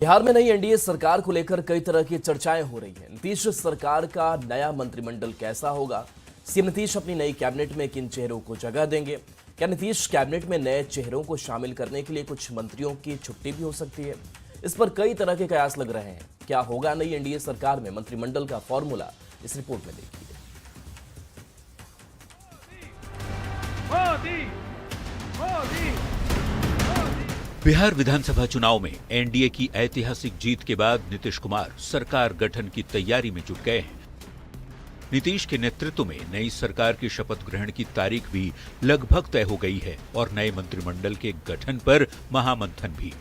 बिहार में नई एनडीए सरकार को लेकर कई तरह की चर्चाएं हो रही हैं। नीतीश सरकार का नया मंत्रिमंडल कैसा होगा? सीएम नीतीश अपनी नई कैबिनेट में किन चेहरों को जगह देंगे? क्या नीतीश कैबिनेट में नए चेहरों को शामिल करने के लिए कुछ मंत्रियों की छुट्टी भी हो सकती है? इस पर कई तरह के कयास लग रहे हैं। क्या होगा नई एनडीए सरकार में मंत्रिमंडल का फॉर्मूला? इस रिपोर्ट में देखिए। बिहार विधानसभा चुनाव में एनडीए की ऐतिहासिक जीत के बाद नीतीश कुमार सरकार गठन की तैयारी में जुट गए हैं। नीतीश के नेतृत्व में नई सरकार की शपथ ग्रहण की तारीख भी लगभग तय हो गई है और नए मंत्रिमंडल के गठन पर महामंथन भी।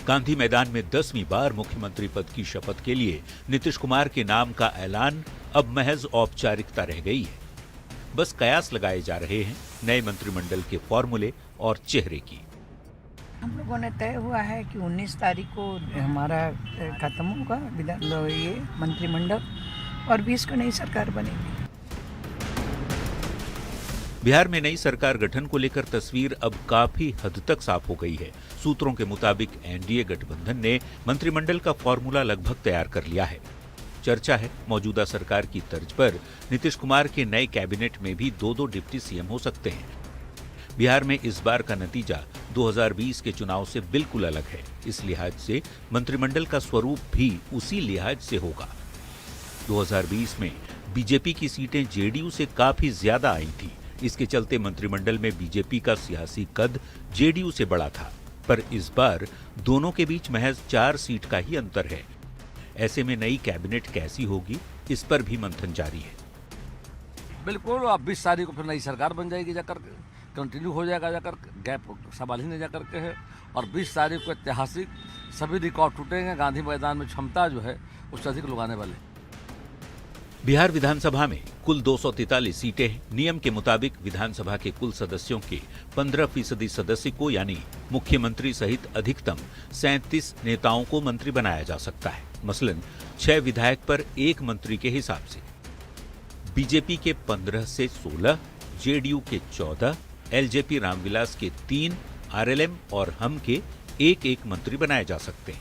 गांधी मैदान में 10वीं बार मुख्यमंत्री पद की शपथ के लिए नीतीश कुमार के नाम का ऐलान अब महज औपचारिकता रह गई है। बस कयास लगाए जा रहे हैं नए मंत्रिमंडल के फॉर्मूले और चेहरे की। हम लोगों ने तय हुआ है कि 19 तारीख को हमारा खत्म होगा ये मंत्रिमंडल और 20 को नई सरकार बनेगी। बिहार में नई सरकार गठन को लेकर तस्वीर अब काफी हद तक साफ हो गई है। सूत्रों के मुताबिक एनडीए गठबंधन ने मंत्रिमंडल का फॉर्मूला लगभग तैयार कर लिया है। चर्चा है मौजूदा सरकार की तर्ज पर नीतीश कुमार के नए कैबिनेट में भी दो डिप्टी सीएम हो सकते हैं। बिहार में इस बार का नतीजा 2020 के चुनाव से बिल्कुल अलग है। इस लिहाज से मंत्रिमंडल का स्वरूप भी उसी लिहाज से होगा। 2020 में बीजेपी की सीटें जेडीयू से काफी ज्यादा आई थी। इसके चलते मंत्रिमंडल में बीजेपी का सियासी कद जेडीयू से बड़ा था, पर इस बार दोनों के बीच महज 4 सीट का ही अंतर है। ऐसे में नई कैबिनेट कैसी होगी, इस पर भी मंथन जारी है। बिल्कुल, अब 20 तारीख को फिर नई सरकार बन जाएगी, जाकर कंटिन्यू हो जाएगा, जाकर गैप सवाल ही नहीं जाकर के है। और 20 तारीख को ऐतिहासिक सभी रिकॉर्ड टूटेंगे। गांधी मैदान में क्षमता जो है उससे अधिक लोग आने वाले। बिहार विधानसभा में कुल 243 सीटें हैं। नियम के मुताबिक विधानसभा के कुल सदस्यों के 15% सदस्य को यानी मुख्यमंत्री सहित अधिकतम 37 नेताओं को मंत्री बनाया जा सकता है। मसलन 6 विधायक पर 1 मंत्री के हिसाब से। बीजेपी के 15 से 16, जेडीयू के 14, एलजेपी रामविलास के 3, आरएलएम और हम के 1-1 मंत्री बनाए जा सकते हैं।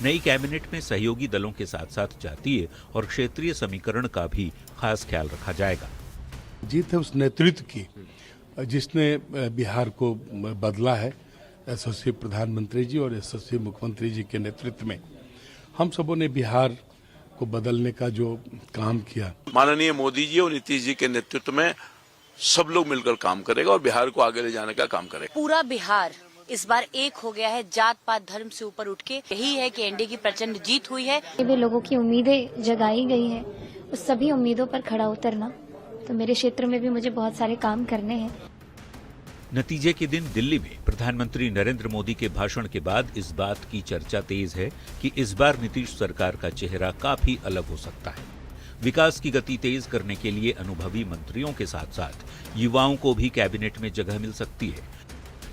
नई कैबिनेट में सहयोगी दलों के साथ साथ जातीय और क्षेत्रीय समीकरण का भी खास ख्याल रखा जाएगा। जीत है उस नेतृत्व की जिसने बिहार को बदला है। यशस्वी प्रधानमंत्री जी और यशस्वी मुख्यमंत्री जी के नेतृत्व में हम सबों ने बिहार को बदलने का जो काम किया, माननीय मोदी जी और नीतीश जी के नेतृत्व में सब लोग मिलकर काम करेगा और बिहार को आगे ले जाने का काम करेगा। पूरा बिहार इस बार एक हो गया है, जात पात धर्म से ऊपर उठ के। यही है कि एनडीए की प्रचंड जीत हुई है। भी लोगों की उम्मीदें जगाई गई है, उस सभी उम्मीदों पर खड़ा उतरना। तो मेरे क्षेत्र में भी मुझे बहुत सारे काम करने हैं। नतीजे के दिन दिल्ली में प्रधानमंत्री नरेंद्र मोदी के भाषण के बाद इस बात की चर्चा तेज है कि इस बार नीतीश सरकार का चेहरा काफी अलग हो सकता है। विकास की गति तेज करने के लिए अनुभवी मंत्रियों के साथ साथ युवाओं को भी कैबिनेट में जगह मिल सकती है।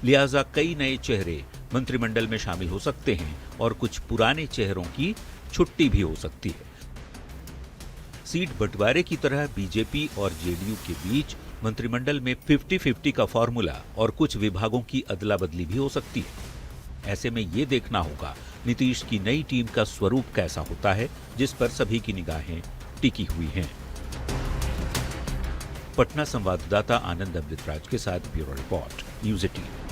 लिहाजा कई नए चेहरे मंत्रिमंडल में शामिल हो सकते हैं और कुछ पुराने चेहरों की छुट्टी भी हो सकती है। सीट बंटवारे की तरह बीजेपी और जेडीयू के बीच मंत्रिमंडल में 50-50 का फॉर्मूला और कुछ विभागों की अदला बदली भी हो सकती है। ऐसे में ये देखना होगा नीतीश की नई टीम का स्वरूप कैसा होता है, जिस पर सभी की निगाहें टिकी हुई हैं। पटना संवाददाता आनंद अमृतराज के साथ ब्यूरो रिपोर्ट, न्यूज़ 18।